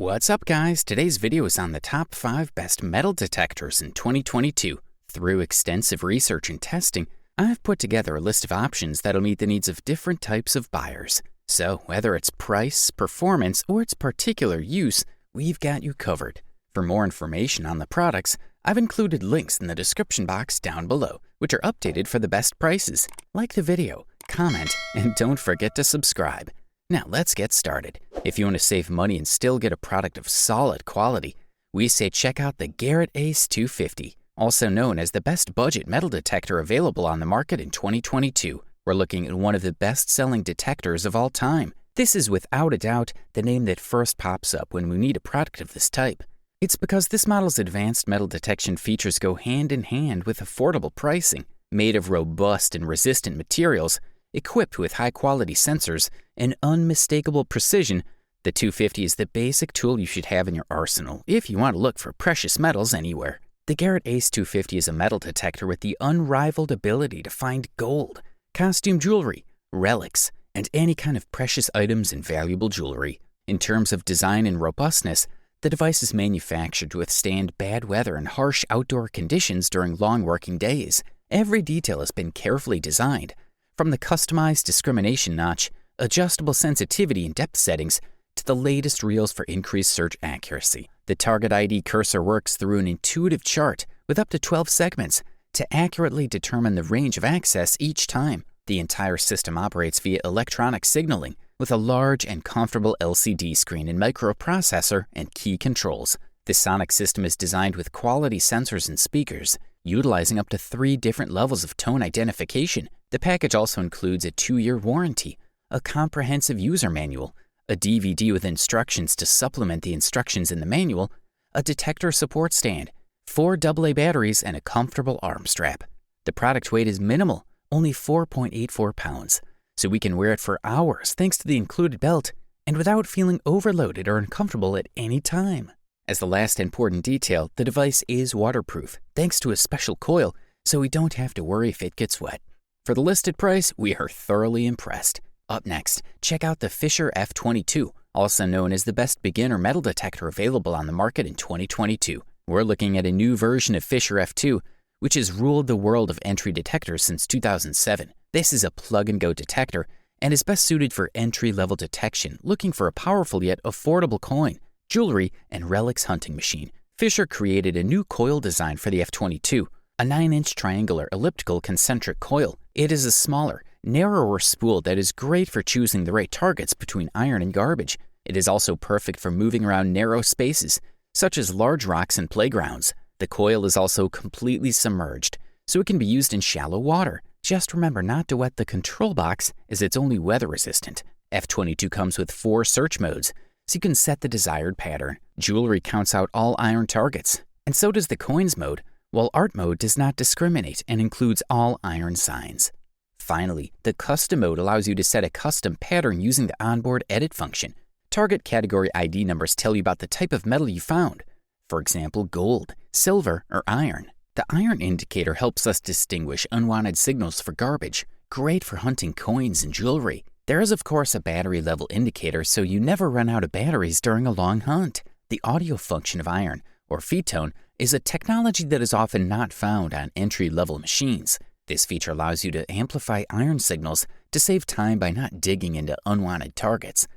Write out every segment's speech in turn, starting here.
What's up, guys? Today's video is on the top 5 best metal detectors in 2022. Through extensive research and testing, I've put together a list of options that'll meet the needs of different types of buyers. So whether it's price, performance, or its particular use, we've got you covered. For more information on the products, I've included links in the description box down below, which are updated for the best prices. Like the video, comment, and don't forget to subscribe. Now let's get started. If you want to save money and still get a product of solid quality, we say check out the Garrett Ace 250, also known as the best budget metal detector available on the market in 2022. We're looking at one of the best-selling detectors of all time. This is without a doubt the name that first pops up when we need a product of this type. It's because this model's advanced metal detection features go hand in hand with affordable pricing. Made of robust and resistant materials, equipped with high-quality sensors and unmistakable precision, the 250 is the basic tool you should have in your arsenal if you want to look for precious metals anywhere. The Garrett Ace 250 is a metal detector with the unrivaled ability to find gold, costume jewelry, relics, and any kind of precious items and valuable jewelry. In terms of design and robustness, the device is manufactured to withstand bad weather and harsh outdoor conditions during long working days. Every detail has been carefully designed, from the customized discrimination notch, adjustable sensitivity and depth settings, to the latest reels for increased search accuracy. The target ID cursor works through an intuitive chart with up to 12 segments to accurately determine the range of access each time. The entire system operates via electronic signaling with a large and comfortable LCD screen and microprocessor and key controls. The sonic system is designed with quality sensors and speakers, utilizing up to 3 different levels of tone identification. The package also includes a 2-year warranty, a comprehensive user manual, a DVD with instructions to supplement the instructions in the manual, a detector support stand, 4 AA batteries, and a comfortable arm strap. The product weight is minimal, only 4.84 pounds, so we can wear it for hours thanks to the included belt and without feeling overloaded or uncomfortable at any time. As the last important detail, the device is waterproof thanks to a special coil, so we don't have to worry if it gets wet. For the listed price, we are thoroughly impressed. Up next, check out the Fisher F22, also known as the best beginner metal detector available on the market in 2022. We're looking at a new version of Fisher F2, which has ruled the world of entry detectors since 2007. This is a plug-and-go detector and is best suited for entry-level detection, looking for a powerful yet affordable coin, jewelry, and relics hunting machine. Fisher created a new coil design for the F22, a 9-inch triangular elliptical concentric coil. It is a smaller, narrower spool that is great for choosing the right targets between iron and garbage. It is also perfect for moving around narrow spaces, such as large rocks and playgrounds. The coil is also completely submerged, so it can be used in shallow water. Just remember not to wet the control box, as it's only weather resistant. F22 comes with 4 search modes, so you can set the desired pattern. Jewelry counts out all iron targets, and so does the coins mode, while art mode does not discriminate and includes all iron signs. Finally, the custom mode allows you to set a custom pattern using the onboard edit function. Target category ID numbers tell you about the type of metal you found. For example, gold, silver, or iron. The iron indicator helps us distinguish unwanted signals for garbage, great for hunting coins and jewelry. There is of course a battery level indicator, so you never run out of batteries during a long hunt. The audio function of iron, or feed tone, is a technology that is often not found on entry-level machines. This feature allows you to amplify iron signals to save time by not digging into unwanted targets.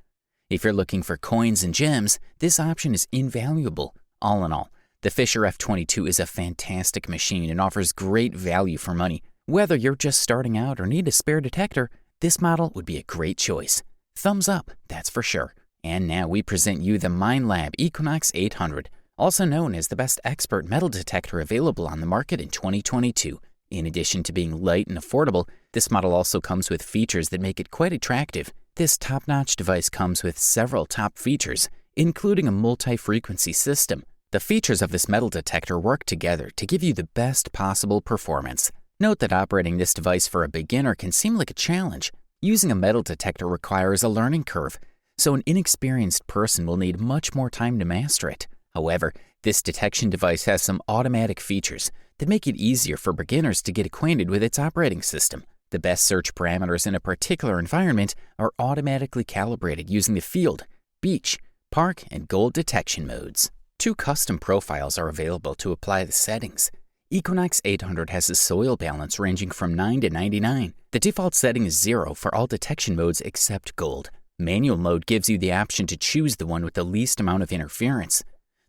If you're looking for coins and gems, this option is invaluable. All in all, the Fisher F22 is a fantastic machine and offers great value for money. Whether you're just starting out or need a spare detector, this model would be a great choice. Thumbs up, that's for sure. And now we present you the Minelab Equinox 800, also known as the best expert metal detector available on the market in 2022. In addition to being light and affordable, this model also comes with features that make it quite attractive. This top-notch device comes with several top features, including a multi-frequency system. The features of this metal detector work together to give you the best possible performance. Note that operating this device for a beginner can seem like a challenge. Using a metal detector requires a learning curve, so an inexperienced person will need much more time to master it. However, this detection device has some automatic features that make it easier for beginners to get acquainted with its operating system. The best search parameters in a particular environment are automatically calibrated using the field, beach, park and gold detection modes. 2 custom profiles are available to apply the settings. Equinox 800 has a soil balance ranging from 9 to 99. The default setting is 0 for all detection modes except gold. Manual mode gives you the option to choose the one with the least amount of interference.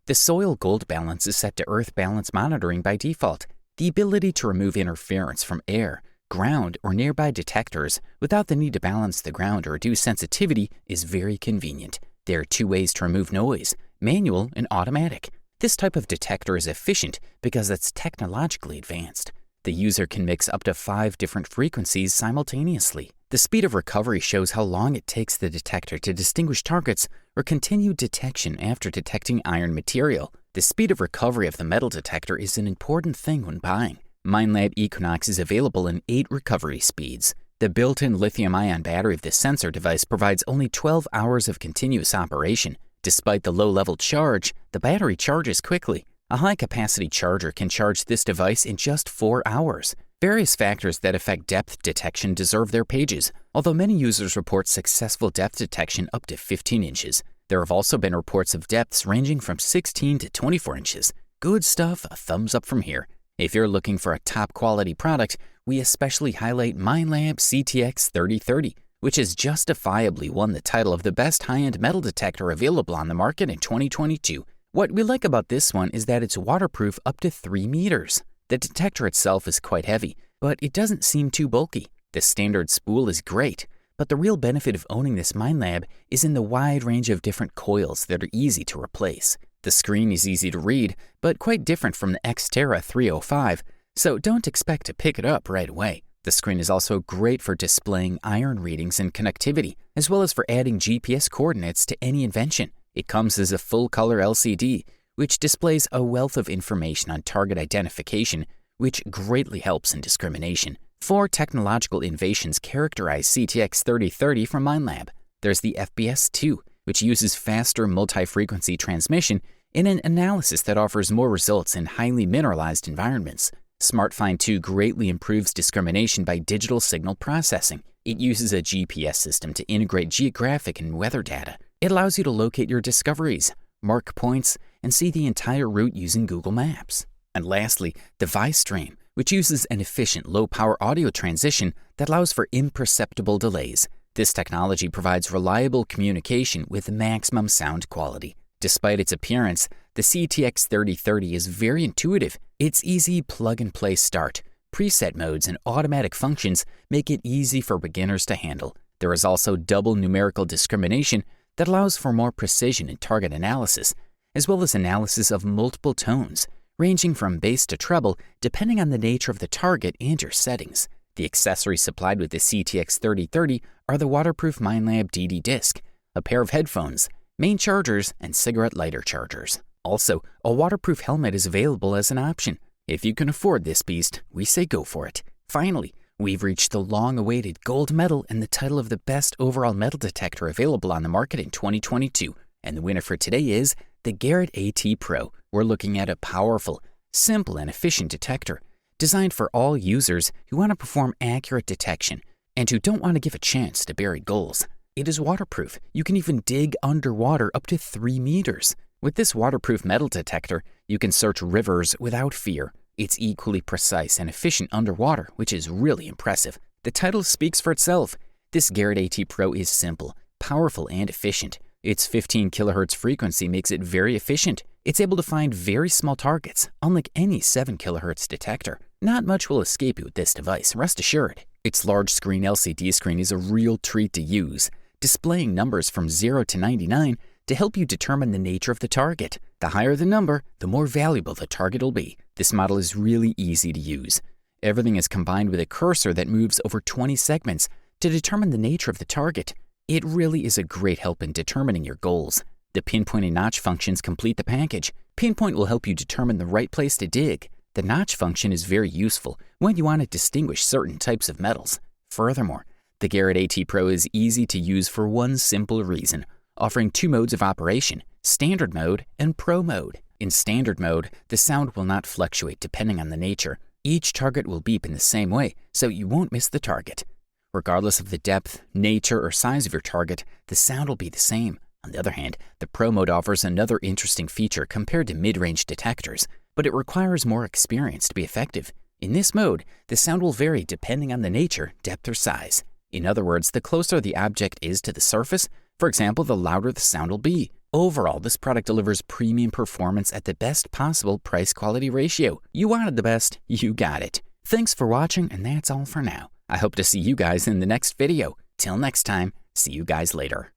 The soil gold balance is set to earth balance monitoring by default. The ability to remove interference from air, ground, or nearby detectors without the need to balance the ground or reduce sensitivity is very convenient. There are 2 ways to remove noise: manual and automatic. This type of detector is efficient because it's technologically advanced. The user can mix up to 5 different frequencies simultaneously. The speed of recovery shows how long it takes the detector to distinguish targets or continue detection after detecting iron material. The speed of recovery of the metal detector is an important thing when buying. Minelab Equinox is available in 8 recovery speeds. The built-in lithium-ion battery of this sensor device provides only 12 hours of continuous operation. Despite the low-level charge, the battery charges quickly. A high-capacity charger can charge this device in just 4 hours. Various factors that affect depth detection deserve their pages, although many users report successful depth detection up to 15 inches. There have also been reports of depths ranging from 16 to 24 inches. Good stuff, a thumbs up from here. If you're looking for a top-quality product, we especially highlight Minelab CTX3030, which has justifiably won the title of the best high-end metal detector available on the market in 2022. What we like about this one is that it's waterproof up to 3 meters. The detector itself is quite heavy, but it doesn't seem too bulky. The standard spool is great, but the real benefit of owning this Minelab is in the wide range of different coils that are easy to replace. The screen is easy to read, but quite different from the Xterra 305, so don't expect to pick it up right away. The screen is also great for displaying iron readings and connectivity, as well as for adding GPS coordinates to any invention. It comes as a full-color LCD, which displays a wealth of information on target identification, which greatly helps in discrimination. 4 technological innovations characterize CTX3030 from Minelab. There's the FBS2, which uses faster multi-frequency transmission in an analysis that offers more results in highly mineralized environments. SmartFind 2 greatly improves discrimination by digital signal processing. It uses a GPS system to integrate geographic and weather data. It allows you to locate your discoveries, mark points, and see the entire route using Google Maps. And lastly, the ViStream, which uses an efficient low-power audio transition that allows for imperceptible delays. This technology provides reliable communication with maximum sound quality. Despite its appearance, the CTX3030 is very intuitive. Its easy plug-and-play start, preset modes, and automatic functions make it easy for beginners to handle. There is also double numerical discrimination that allows for more precision in target analysis, as well as analysis of multiple tones, ranging from bass to treble depending on the nature of the target and your settings. The accessories supplied with the CTX3030 are the waterproof Minelab DD disc, a pair of headphones, main chargers, and cigarette lighter chargers. Also, a waterproof helmet is available as an option. If you can afford this beast, we say go for it. Finally, we've reached the long-awaited gold medal and the title of the best overall metal detector available on the market in 2022. And the winner for today is the Garrett AT Pro. We're looking at a powerful, simple, and efficient detector designed for all users who want to perform accurate detection and who don't want to give a chance to buried goals. It is waterproof. You can even dig underwater up to 3 meters. With this waterproof metal detector, you can search rivers without fear. It's equally precise and efficient underwater, which is really impressive. The title speaks for itself. This Garrett AT Pro is simple, powerful, and efficient. Its 15 kHz frequency makes it very efficient. It's able to find very small targets, unlike any 7 kHz detector. Not much will escape you with this device, rest assured. Its large screen LCD screen is a real treat to use, displaying numbers from 0 to 99 to help you determine the nature of the target. The higher the number, the more valuable the target will be. This model is really easy to use. Everything is combined with a cursor that moves over 20 segments to determine the nature of the target. It really is a great help in determining your goals. The pinpoint and notch functions complete the package. Pinpoint will help you determine the right place to dig. The notch function is very useful when you want to distinguish certain types of metals. Furthermore, the Garrett AT Pro is easy to use for one simple reason, offering 2 modes of operation, Standard Mode and Pro Mode. In Standard Mode, the sound will not fluctuate depending on the nature. Each target will beep in the same way, so you won't miss the target. Regardless of the depth, nature, or size of your target, the sound will be the same. On the other hand, the Pro mode offers another interesting feature compared to mid-range detectors, but it requires more experience to be effective. In this mode, the sound will vary depending on the nature, depth, or size. In other words, the closer the object is to the surface, for example, the louder the sound will be. Overall, this product delivers premium performance at the best possible price-quality ratio. You wanted the best, you got it. Thanks for watching, and that's all for now. I hope to see you guys in the next video. Till next time, see you guys later.